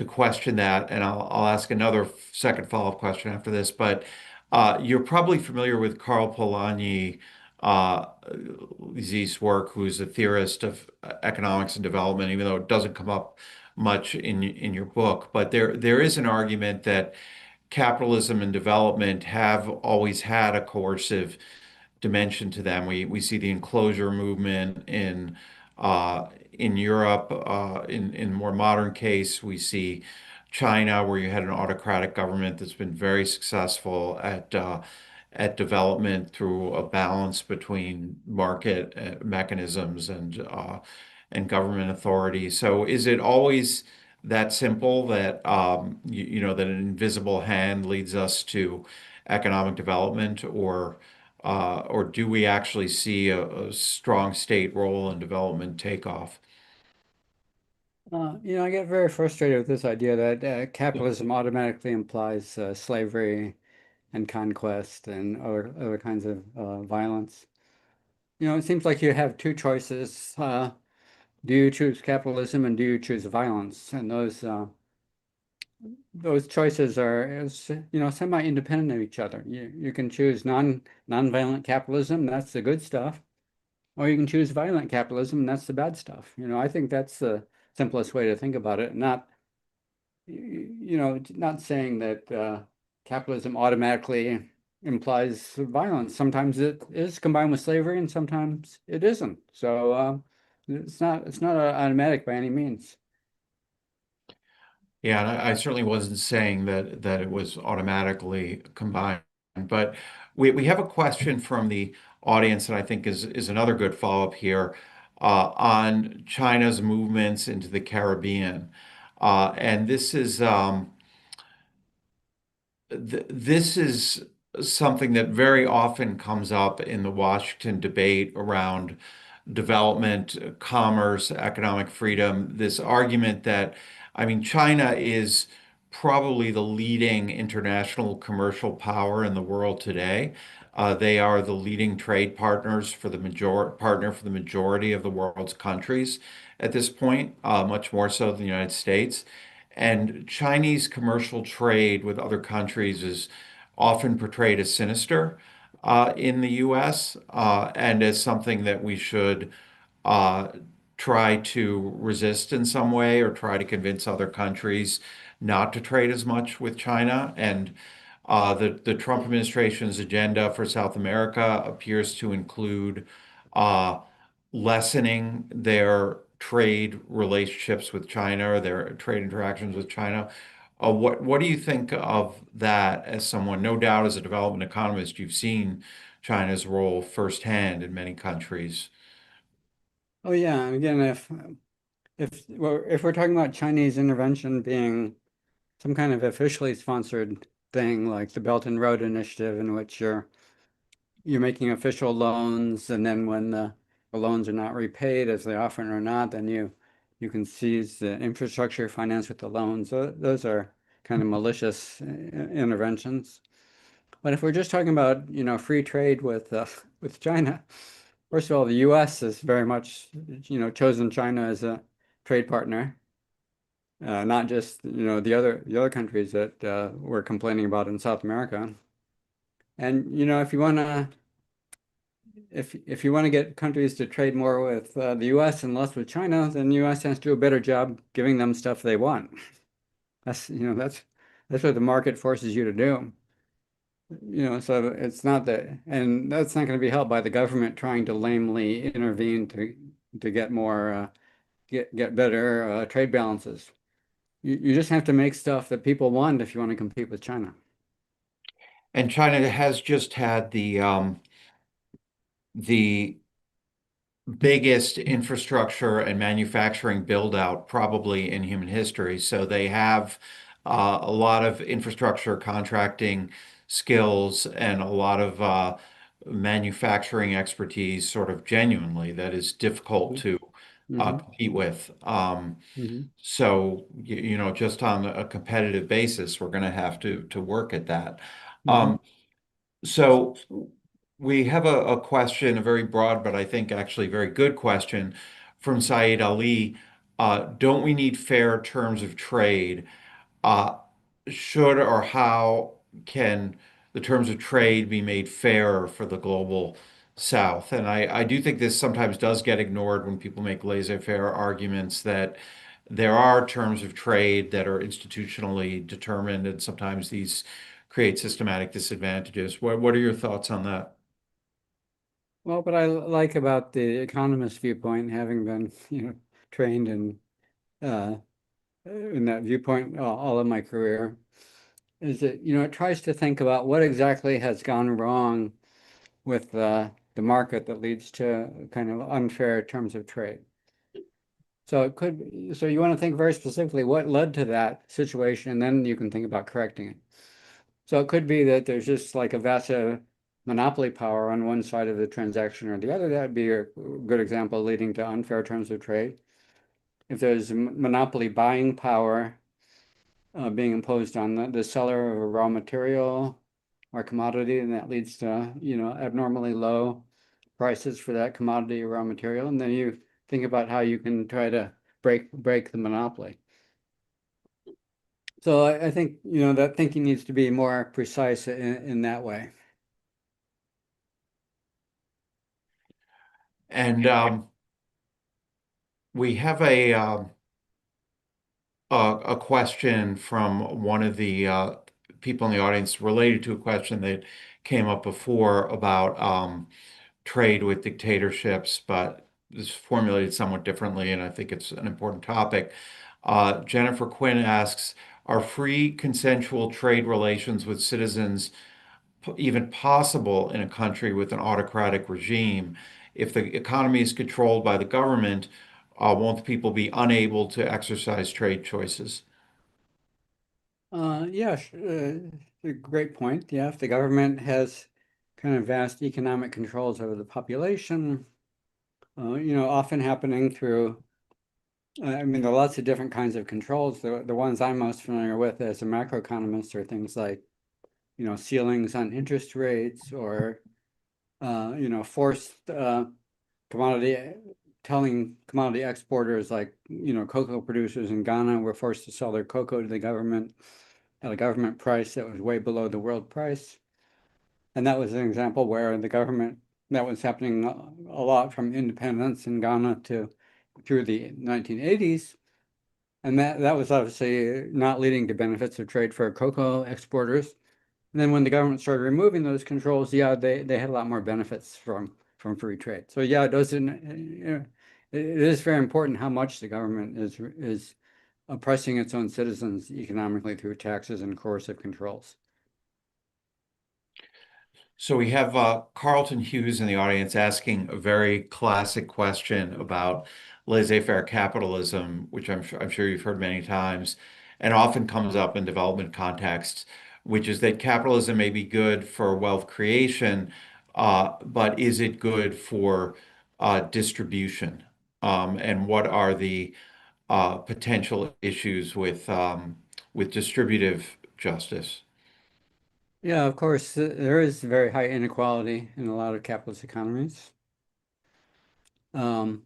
question that, and I'll ask another second follow-up question after this. But you're probably familiar with Carl Polanyi, uh, Z's work, who's a theorist of economics and development, even though it doesn't come up much in your book. But there is an argument that capitalism and development have always had a coercive dimension to them. We see the enclosure movement in Europe. In more modern case, we see China, where you had an autocratic government that's been very successful at development through a balance between market mechanisms and government authority. So, is it always that simple that that an invisible hand leads us to economic development, or do we actually see a strong state role in development takeoff? I get very frustrated with this idea that capitalism automatically implies slavery and conquest and other kinds of violence. It seems like you have two choices. Do you choose capitalism and do you choose violence? And those choices are, semi-independent of each other. You can choose non-violent capitalism, that's the good stuff, or you can choose violent capitalism, and that's the bad stuff. I think that's the simplest way to think about it. Not saying that capitalism automatically implies violence. Sometimes it is combined with slavery, and sometimes it isn't. So it's not automatic by any means. Yeah, and I certainly wasn't saying that it was automatically combined, but we have a question from the audience that I think is another good follow-up here on China's movements into the Caribbean. And this is something that very often comes up in the Washington debate around development, commerce, economic freedom. This argument that, I mean, China is probably the leading international commercial power in the world today. They are the leading trade partner for the majority of the world's countries at this point, much more so than the United States. And Chinese commercial trade with other countries is often portrayed as sinister in the US, and as something that we should uh, try to resist in some way, or try to convince other countries not to trade as much with China. And the Trump administration's agenda for South America appears to include uh, lessening their trade relationships with China, or their trade interactions with China. What do you think of that, as someone, no doubt as a development economist, you've seen China's role firsthand in many countries? Oh yeah, and again, if we're talking about Chinese intervention being some kind of officially sponsored thing like the Belt and Road Initiative, in which you're making official loans, and then when the loans are not repaid as they often are not, then you can seize the infrastructure financed with the loans. Those are kind of malicious interventions. But if we're just talking about, free trade with China, first of all, the U.S. has very much, chosen China as a trade partner, not just, the other countries that we're complaining about in South America. And if you want to get countries to trade more with the U.S. and less with China, then the U.S. has to do a better job giving them stuff they want. That's what the market forces you to do. So it's not that, and that's not going to be helped by the government trying to lamely intervene to get more get better trade balances. You just have to make stuff that people want if you want to compete with China. And China has just had the biggest infrastructure and manufacturing build out probably in human history. So they have a lot of infrastructure contracting skills and a lot of manufacturing expertise, sort of genuinely, that is difficult to Mm-hmm. compete with. Hmm. So, just on a competitive basis, we're going to have to work at that. Hmm. Um, so we have a question, a very broad, but I think actually very good question from Saeed Ali, don't we need fair terms of trade? Uh, should or how can the terms of trade be made fairer for the global South? And I do think this sometimes does get ignored when people make laissez-faire arguments that there are terms of trade that are institutionally determined, and sometimes these create systematic disadvantages. What are your thoughts on that? Well, what I like about the economist viewpoint, having been, trained uh, in that viewpoint all of my career, is that, it tries to think about what exactly has gone wrong with the market that leads to kind of unfair terms of trade. So you want to think very specifically what led to that situation, and then you can think about correcting it. So it could be that there's just like a vast monopoly power on one side of the transaction or the other. That would be a good example leading to unfair terms of trade. If there's monopoly buying power being imposed on the seller of a raw material or commodity, and that leads to, abnormally low prices for that commodity or raw material. And then you think about how you can try to break the monopoly. So I think, that thinking needs to be more precise in that way. And we have a question from one of the people in the audience related to a question that came up before about trade with dictatorships, but it's formulated somewhat differently, and I think it's an important topic. Jennifer Quinn asks, are free consensual trade relations with citizens even possible in a country with an autocratic regime? If the economy is controlled by the government, won't the people be unable to exercise trade choices? Yeah, a great point. Yeah, if the government has kind of vast economic controls over the population, often happening through, I mean, there are lots of different kinds of controls. The ones I'm most familiar with as a macroeconomist are things like, ceilings on interest rates or, forced commodity, telling commodity exporters like, cocoa producers in Ghana were forced to sell their cocoa to the government at a government price that was way below the world price. And that was an example where the government, that was happening a lot from independence in Ghana to through the 1980s. And that was obviously not leading to benefits of trade for cocoa exporters. And then when the government started removing those controls, yeah, they had a lot more benefits from free trade. So yeah, it doesn't, it is very important how much the government is oppressing its own citizens economically through taxes and coercive controls. So we have Carlton Hughes in the audience asking a very classic question about laissez-faire capitalism, which I'm sure you've heard many times, and often comes up in development contexts, which is that capitalism may be good for wealth creation, but is it good for distribution? And what are the potential issues with distributive justice? Yeah, of course, there is very high inequality in a lot of capitalist economies. Um,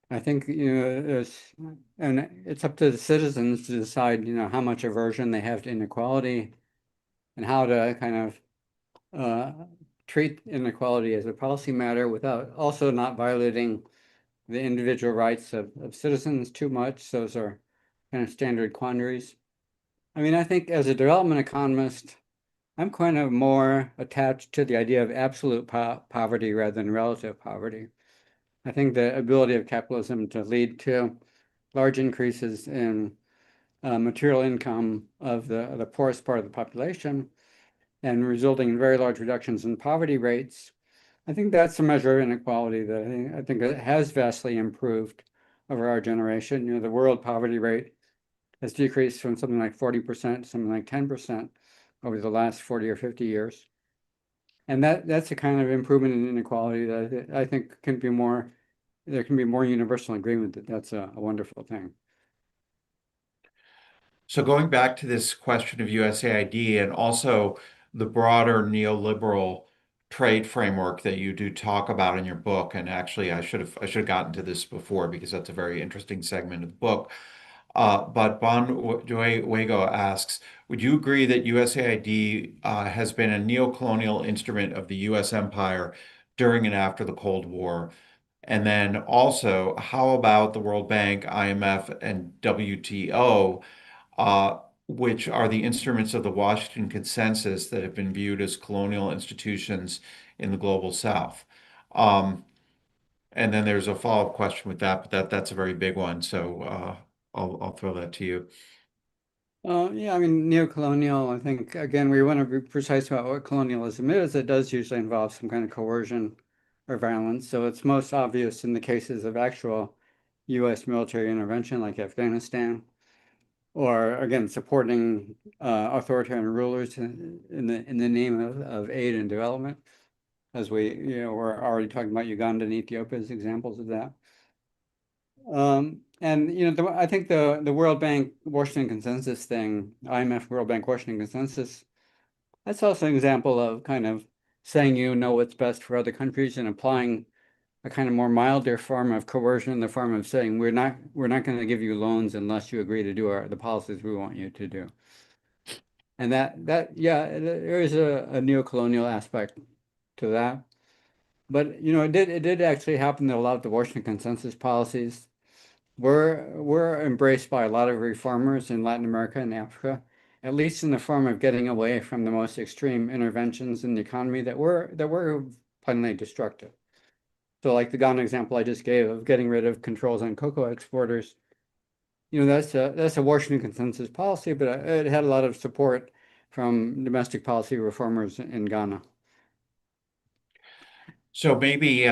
I think, and it's up to the citizens to decide, how much aversion they have to inequality and how to kind of treat inequality as a policy matter without also not violating the individual rights of citizens too much. Those are kind of standard quandaries. I mean, I think as a development economist, I'm kind of more attached to the idea of absolute poverty rather than relative poverty. I think the ability of capitalism to lead to large increases in material income of the poorest part of the population and resulting in very large reductions in poverty rates. I think that's a measure of inequality that I think it has vastly improved over our generation. The world poverty rate has decreased from something like 40% to something like 10% over the last 40 or 50 years. And that's a kind of improvement in inequality that I think there can be more universal agreement that that's a wonderful thing. So going back to this question of USAID and also the broader neoliberal trade framework that you do talk about in your book. And actually, I should have gotten to this before because that's a very interesting segment of the book. But Wego asks, would you agree that USAID has been a neocolonial instrument of the U.S. empire during and after the Cold War? And then also, how about the World Bank, IMF, and WTO, uh, which are the instruments of the Washington Consensus that have been viewed as colonial institutions in the global South? Um, and then there's a follow-up question with that, but that's a very big one. So I'll throw that to you. Yeah, I mean, neocolonial, I think, again, we want to be precise about what colonialism is. It does usually involve some kind of coercion or violence. So it's most obvious in the cases of actual U.S. military intervention, like Afghanistan, or again, supporting authoritarian rulers in the name of aid and development, as we're already talking about Uganda and Ethiopia as examples of that. And I think the World Bank Washington Consensus thing, IMF World Bank Washington Consensus, that's also an example of kind of saying you know what's best for other countries and applying a kind of more milder form of coercion in the form of saying we're not going to give you loans unless you agree to do the policies we want you to do. And that yeah, there is a neocolonial aspect to that. But it did actually happen that a lot of the Washington Consensus policies were embraced by a lot of reformers in Latin America and Africa, at least in the form of getting away from the most extreme interventions in the economy that were plainly destructive. So like the Ghana example I just gave of getting rid of controls on cocoa exporters, that's a Washington Consensus policy, but it had a lot of support from domestic policy reformers in Ghana. So maybe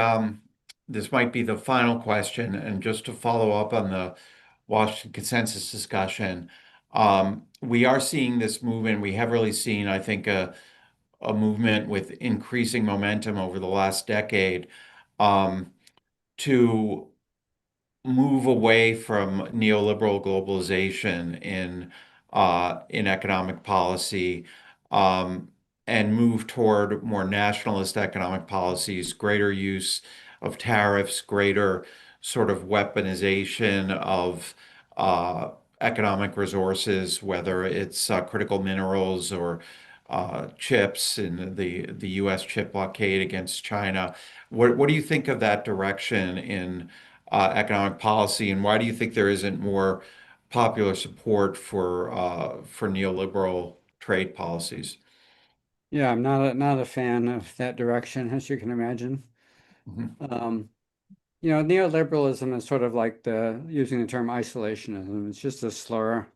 this might be the final question, and just to follow up on the Washington Consensus discussion, we are seeing this movement. We have really seen, I think, a movement with increasing momentum over the last decade um, to move away from neoliberal globalization in economic policy, um, and move toward more nationalist economic policies, greater use of tariffs, greater sort of weaponization of economic resources, whether it's critical minerals or chips in the U.S. chip blockade against China. What do you think of that direction in economic policy, and why do you think there isn't more popular support for neoliberal trade policies? Yeah, I'm not a fan of that direction, as you can imagine. Mhm. Um, Neoliberalism is sort of like the using the term isolationism. It's just a slur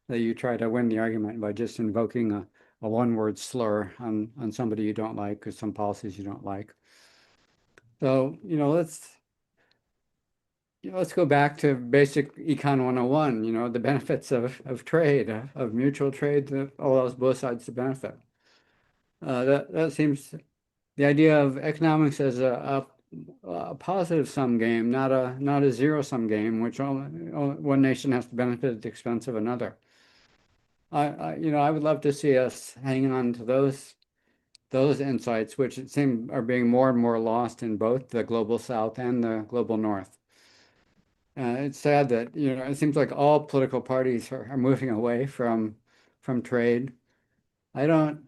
that you try to win the argument by just invoking a one-word slur on somebody you don't like or some policies you don't like. So, let's go back to basic Econ 101, the benefits of trade, of mutual trade that allows both sides to benefit. That seems the idea of economics as a positive sum game, not a zero sum game, which only one nation has to benefit at the expense of another. I would love to see us hanging on to those insights, which it seems are being more and more lost in both the global South and the global North. It's sad that it seems like all political parties are moving away from trade. I don't,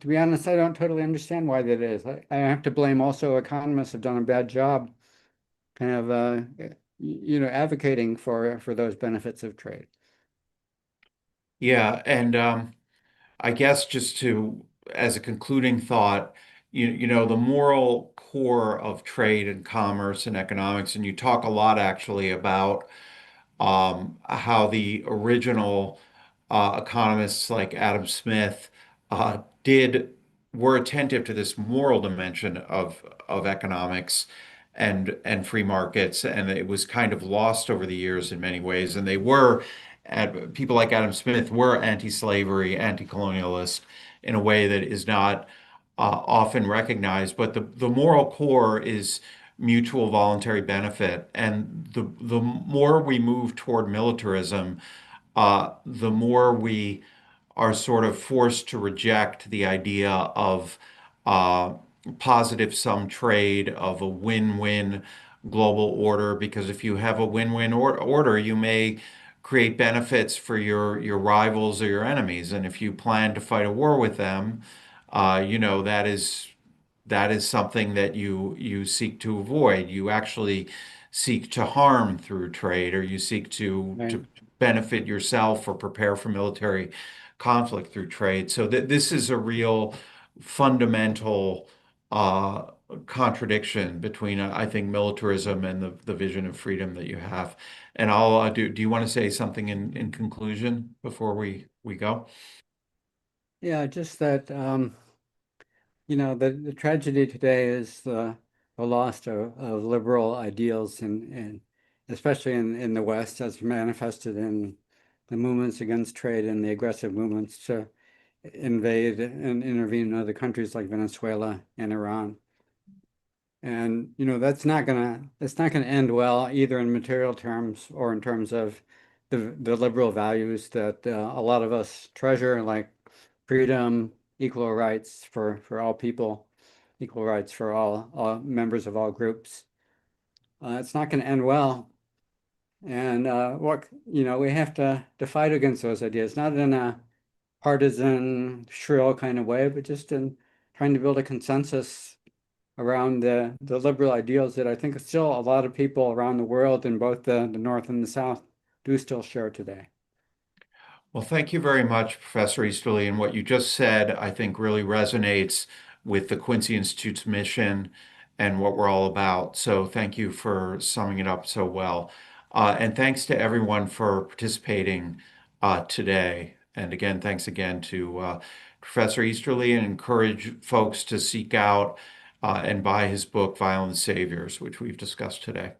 to be honest, I don't totally understand why that is. I have to blame also economists have done a bad job, kind of advocating for those benefits of trade. Yeah, and I guess just to, as a concluding thought, the moral core of trade and commerce and economics, and you talk a lot actually about how the original economists like Adam Smith did were attentive to this moral dimension of economics and free markets, and it was kind of lost over the years in many ways. And people like Adam Smith were anti-slavery, anti-colonialist in a way that is not often recognized. But the moral core is mutual voluntary benefit. And the more we move toward militarism, the more we are sort of forced to reject the idea of uh, positive sum trade of a win-win global order, because if you have a win-win order, you may create benefits for your rivals or your enemies. And if you plan to fight a war with them, that is something that you seek to avoid. You actually seek to harm through trade, or you seek to Right. benefit yourself or prepare for military conflict through trade. So this is a real fundamental uh, contradiction between, I think, militarism and the vision of freedom that you have. And I'll do. Do you want to say something in conclusion before we go? Yeah, just that the tragedy today is the loss of liberal ideals and especially in the West as manifested in the movements against trade and the aggressive movements to invade and intervene in other countries like Venezuela and Iran. And that's not gonna end well either in material terms or in terms of the liberal values that a lot of us treasure, like freedom, equal rights for all people, equal rights for all members of all groups. It's not going to end well. And we have to fight against those ideas, not in a partisan, shrill kind of way, but just in trying to build a consensus around the liberal ideals that I think still a lot of people around the world in both the North and the South do still share today. Well, thank you very much, Professor Easterly. And what you just said, I think, really resonates with the Quincy Institute's mission and what we're all about. So thank you for summing it up so well. And thanks to everyone for participating today. And again, thanks again to Professor Easterly, and encourage folks to seek out and buy his book, Violent Saviors, which we've discussed today.